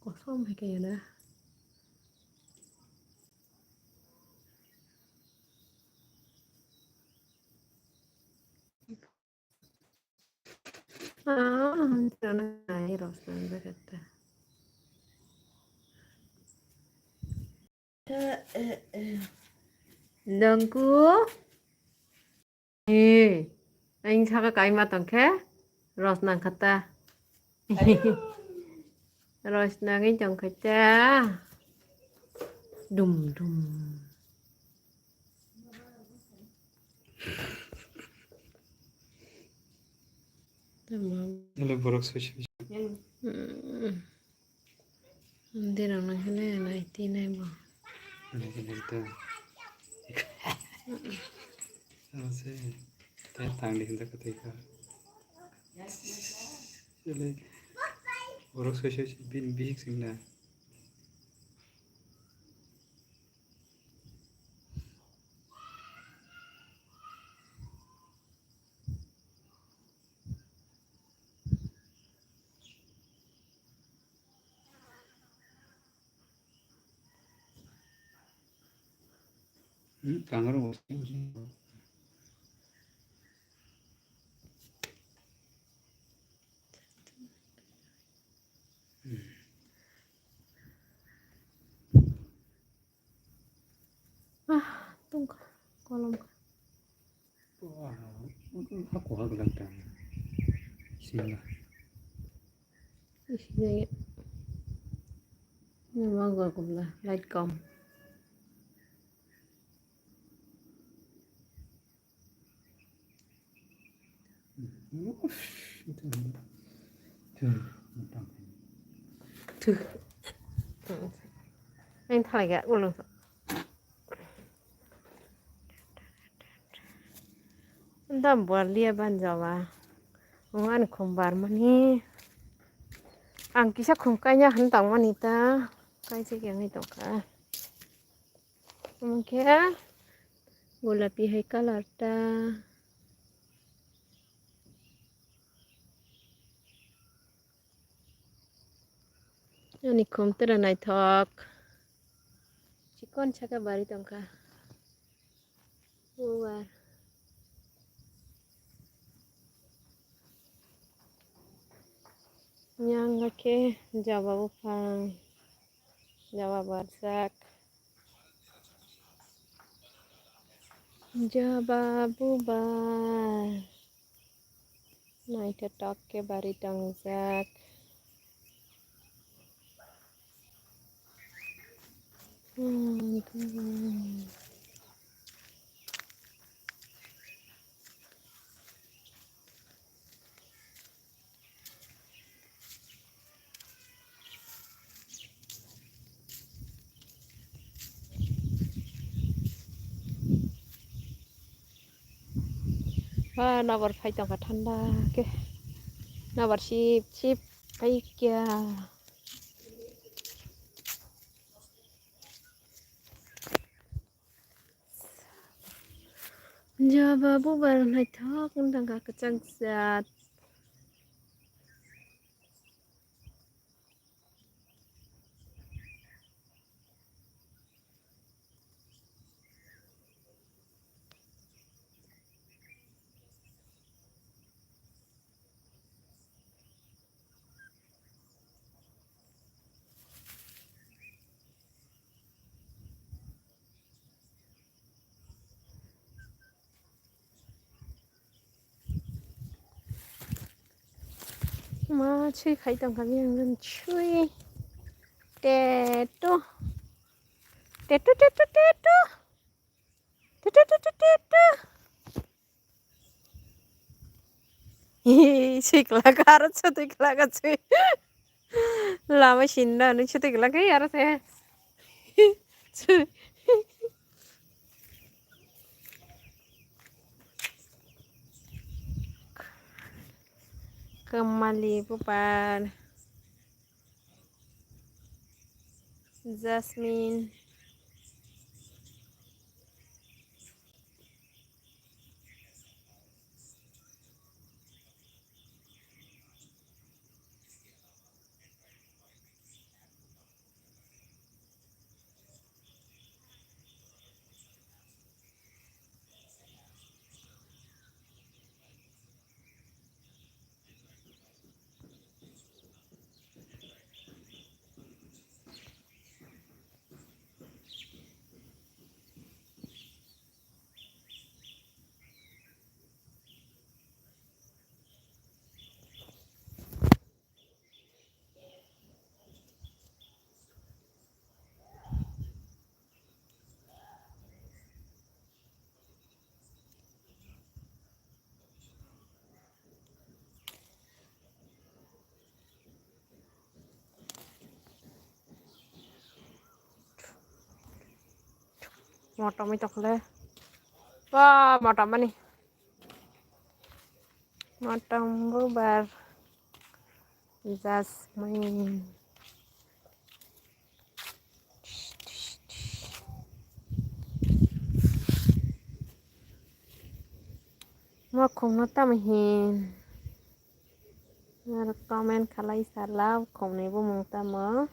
kosong kayaknya dah. Rosnan berkata. Dengku. Anh sao cái mặt tầng khác? Rosnan kata. Rosnan cái chồng kata. Dum dum. Tamam. Hele borok sushi. Hindi lang na hila yan ay tinay mo. Nito. Ase. Tay tangdi hinda katika. Hele borok sushi bin bihik singna. Kangaroo mesti. Tunggu kolom. Wah, aku agak lantang. Sini. Isinya ya. Ini mau aku belah light com. Tuh. Anh thay gak ulang. Entah buat dia banjawa. Ngan kumbar mani. Ang kisah kumkanya hentang wanita. Kai sih yang itu kan. Mungkin gulapi hai kalarta. Ini komputer naik talk. Cikon cakap bari tongka. Luar. Yang ke Jawa Upang. Jawa Barsak. Jawa Bubar. Naik talk ke bari tongzak. Nawar phai tongka thanda ke. Nawar sip ai kya. Jawa Bubar naik talk undang ka kecangsat. Ma cuy khai tong kami yang cuy. Tetu. Tetu tetu tetu. Tetu tetu tetu. Hi, cuy kelakar cuy kelakar cuy. Lama shinda nih cuy kelakar ya rasanya. Cuy. Kembali pupan. Jasmine. motor itu kle. Wah, motor mana nih? Motor bubar. Jasmine. Mau không nó tâm hiền. Comment kalai salah không này vô mong ta mở.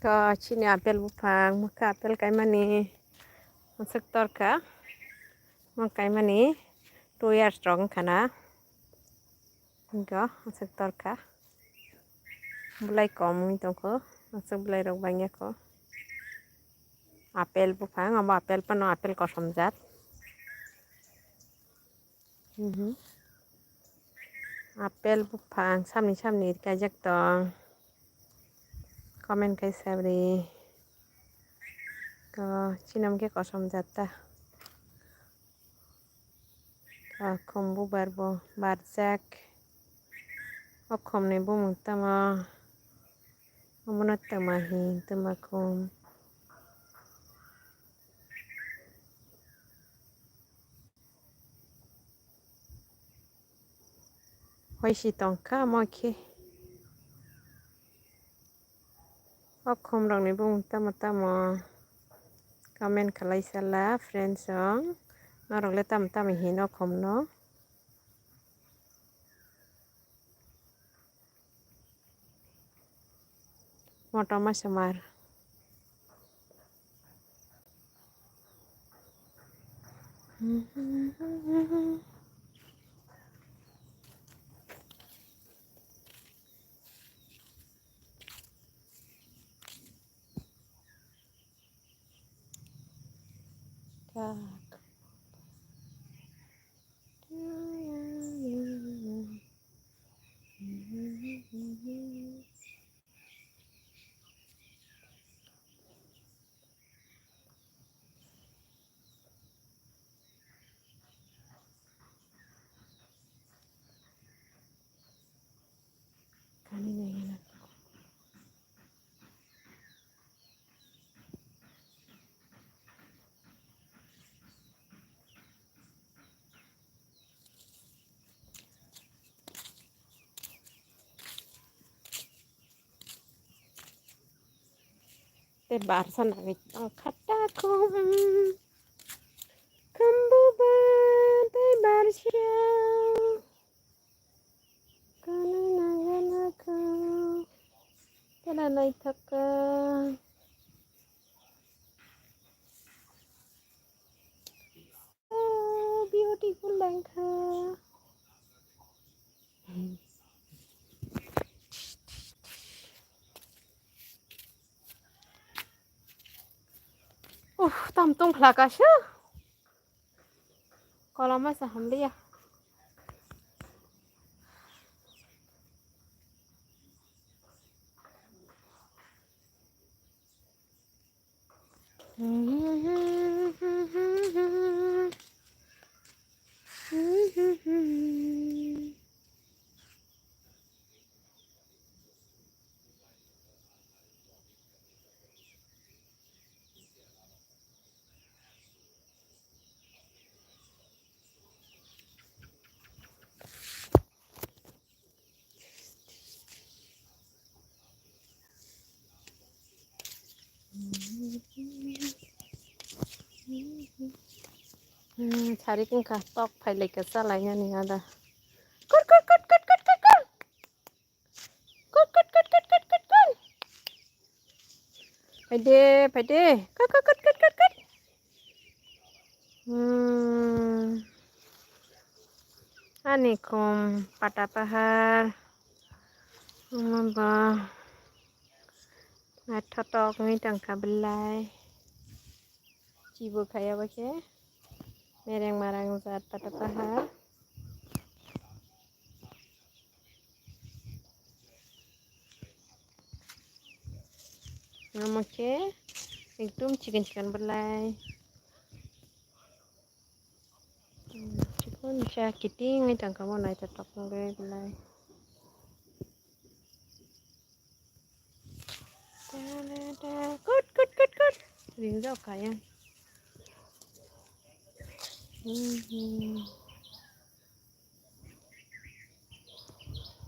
Ke sini apel bupang, maka apel kayak mana? Sektor ka, maka kayak mana? 2 years strong kana, enggak sektor ka. Bulai kom itu ko, masuk bulai rok banyak ko. Apel bupang, apa apel pano apel kosong zat. Apel bupang, samni kajak tong. Komen kayak sabri. Ke cinam ke kosong zat ta. Ke kombu barbo barzak. Okom ne bu mutama. Amunat tamahi tamakum. Hoishi tongka moke. Okom rong ne bu tama. Comment kalai salah friends song. Narok le tam hin okom no. Motor mas semar. Tak. Kanina yan. Tebar sana ang katakum. Kambuban tebar siya. Kanina ako. Talanay taka. Oh, beautiful lang ka. Tamtung pelaka siya. Kalau masa hamli ya. Cari kan kastok pilih kesal lainnya nih ada. Kut. Pede. Kut. Anikum patah pahar. Mama Thotok ngi tangka belai. Cibo kaya bake. Mereng marang zat pada paha. Namake एकदम chicken belai. Chicken cha kiting ngi tangka mo nai thotok ngi belai. Kut. Ring dao kaya.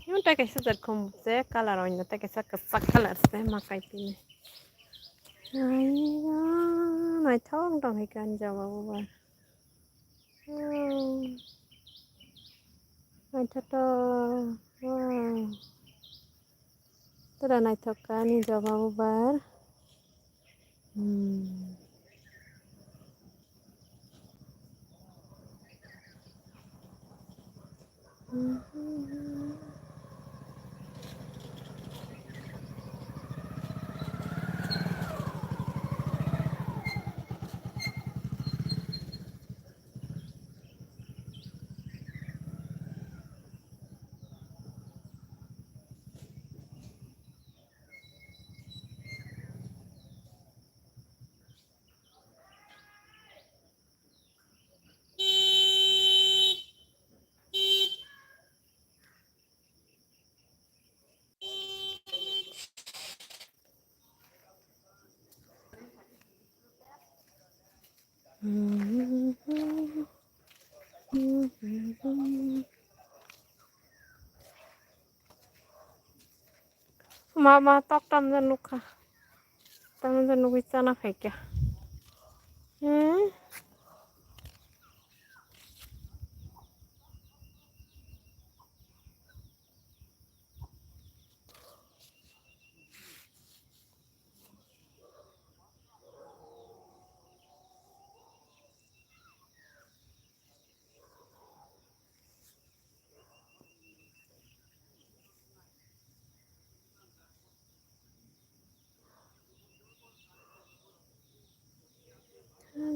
Yung tak kaisa zat kom se color on tak kaisa kasak color se makai pini. Mai thong dong hai kan jawa ba. Mai thato. Wow. Tada nai thoka ni jawa ba. Mama tok tam zanuk ka. Tam zanuk isana khai kya.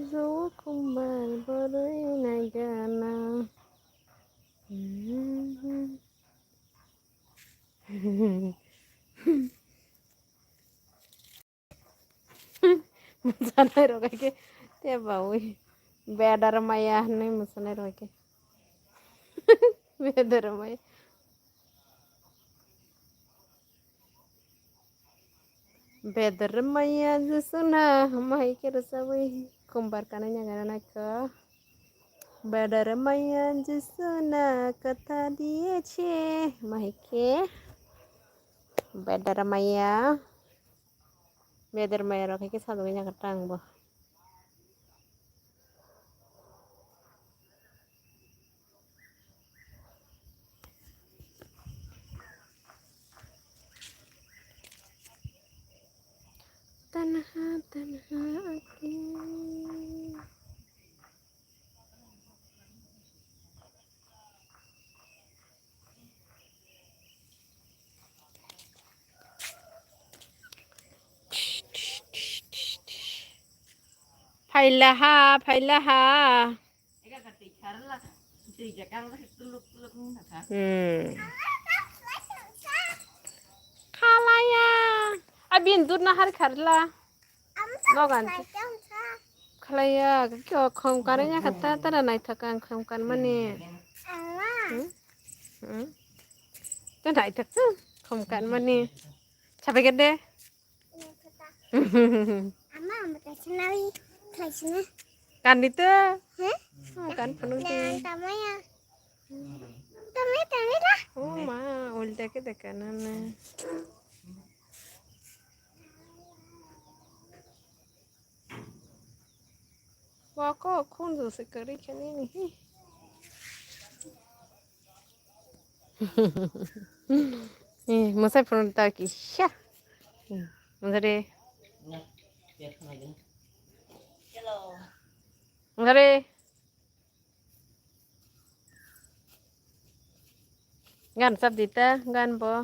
Zo kumbal barai nagana. Musanai roga ke te baui. Bedar maya ne musanai roga ke. Bedar maya. Bedar maya jusuna mai ke rasawi kumbar kananya karena ke. Bedar maya jusuna kata dia ce mai ke. Bedar maya roga ke sadunya ketang boh. Tanha aku. Phailaha. Khalaya. Abin dur nahar kharla. Logan. Khalaya kyo khom karanya kata tara nai thakan khom kan mane. Ta nai thak khom kan mane. Chabe gede. Kan itu. Kan penuh di. Oh ma, ulta ke tekanan. Wah kok kunzu sekali kan ini. Masa penuh tak kisah. Masa deh. Masa deh. Gan sab dita gan bo.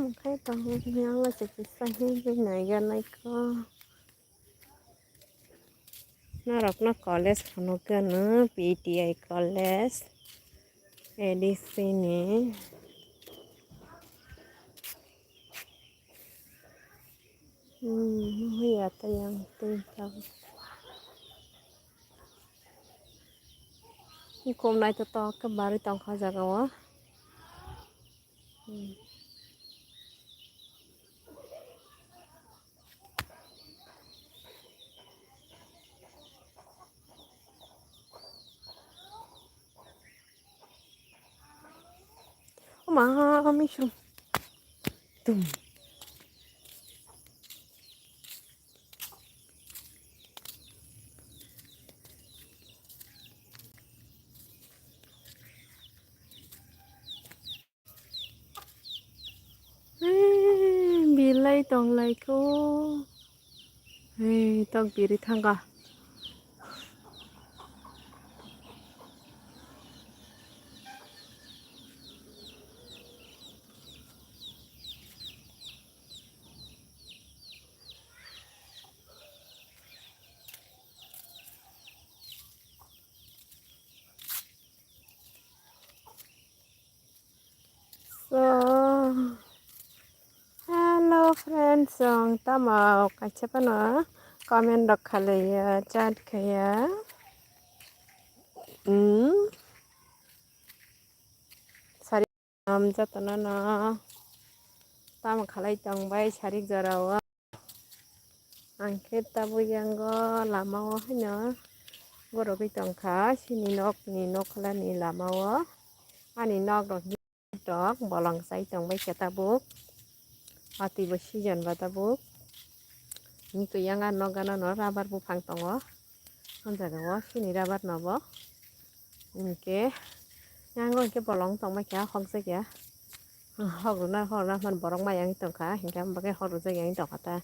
một cái tầng nhau là chỉ xanh bên này gần này có nó đọc nó college nó cái nữa PTI college EDC này bây giờ ta yang tin tao hôm nay to cái bà đi tao khó ra quá mà mi chung tum bilay tong lay ko tong piri thanga so hello friends song tama kacha pana comment rakhale ya chat khaya sari am jatana na tama khalai tangbai sarik jarawa angke tabu yang go lama hanya goro bi tangkha sini nok khala ni lama ani nok dok bolang sai tangbai ketabuk mati besi jan batabuk ni tu yang an nok gana no rabar bu phang tongo jaga sini rabar nobo ingke yang go ke bolong tangbai kya hong se kya hogna man borong ma yang tangkha hingga bagai horu se yang tangkha ta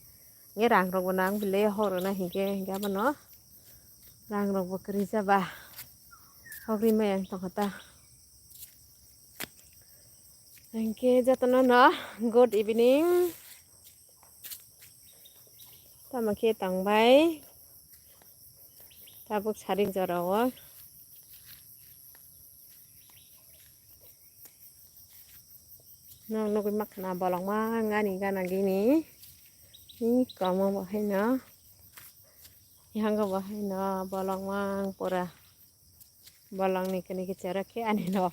nge rang rong nang bile horu na hingga bano rang rong bakri jaba hogri ma yang tangkha ta hingke jatana na good evening tamake tangbai tabuk saring jarawa no makna bolong ma ngani gana gini ni kamu bahina yang ga bahina bolong ma pura bolong ni kini cara ke ani no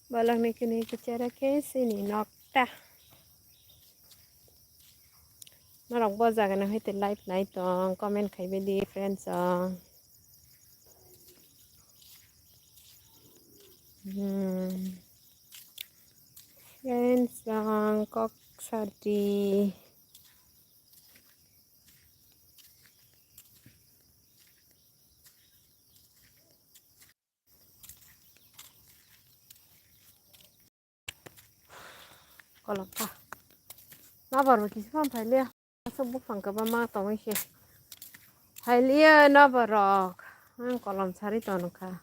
bolong ni kini cara ke sini nokta narok bo jaga na hoite live nai tong comment khaibe di friends friends kok sadi kalau kah na baru kisi pam phalia sebuk phang ka ma tong se phalia na barok kolom sari ton kha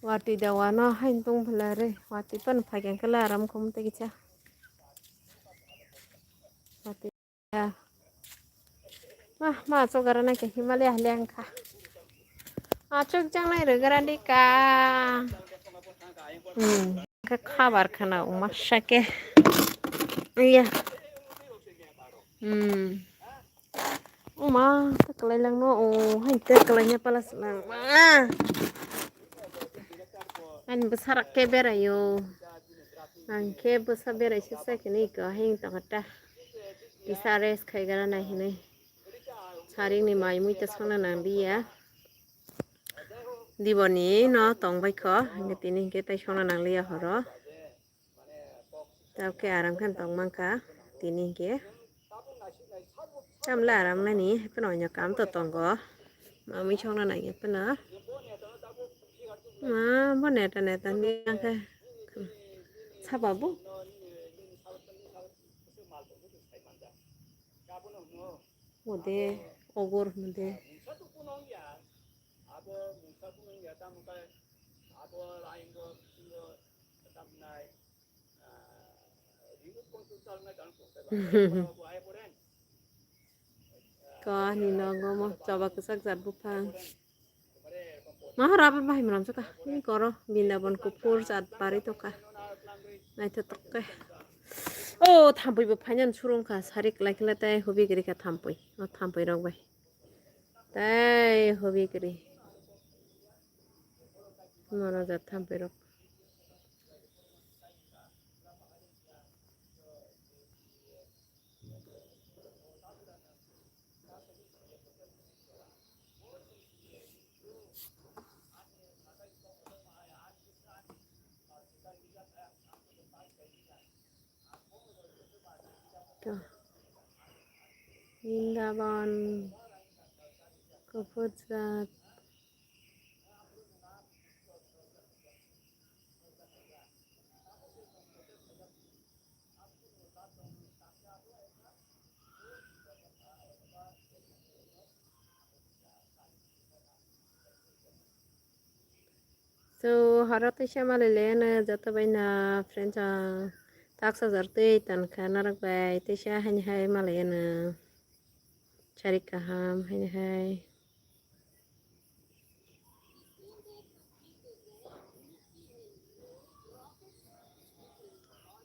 wati dawana hain tung phalare wati pan phagen kala aram khum te kicha wati ya ma so garana ke himalaya leng kha achuk jang nai re garandi ka ka khabar khana umma shake iya umma taklai lang no hain taklainya palas lang an besar ke berayo angke besar berai sisa kini ka hing takata isares khai gara na hine saring ni mai mui ta sona nang dia diboni no tongbai kho hingke tini hingke tai sona nang lia horo tau ke aram kan tong mangka tini hingke kamla aram nani peno nya kam to tonggo mami sona nang ye pena ma boneta neta ni angke sababu mode ogor mode Có nhìn nó ngon mà cho bà cứ sắc giặt bút phang mà harap apa malam suka ini koro binda bon kupur saat pari to ka nai to tokke oh thampui bu phanyan surung ka sarik lakila tai hobi giri ka thampui rok bai tai hobi giri mara jat thampui rok to Bindaban kupur saat so harap isya malilena jata bai na friends taksa jarte tan khana rak bai tisya han hai malena cari kaham hai hai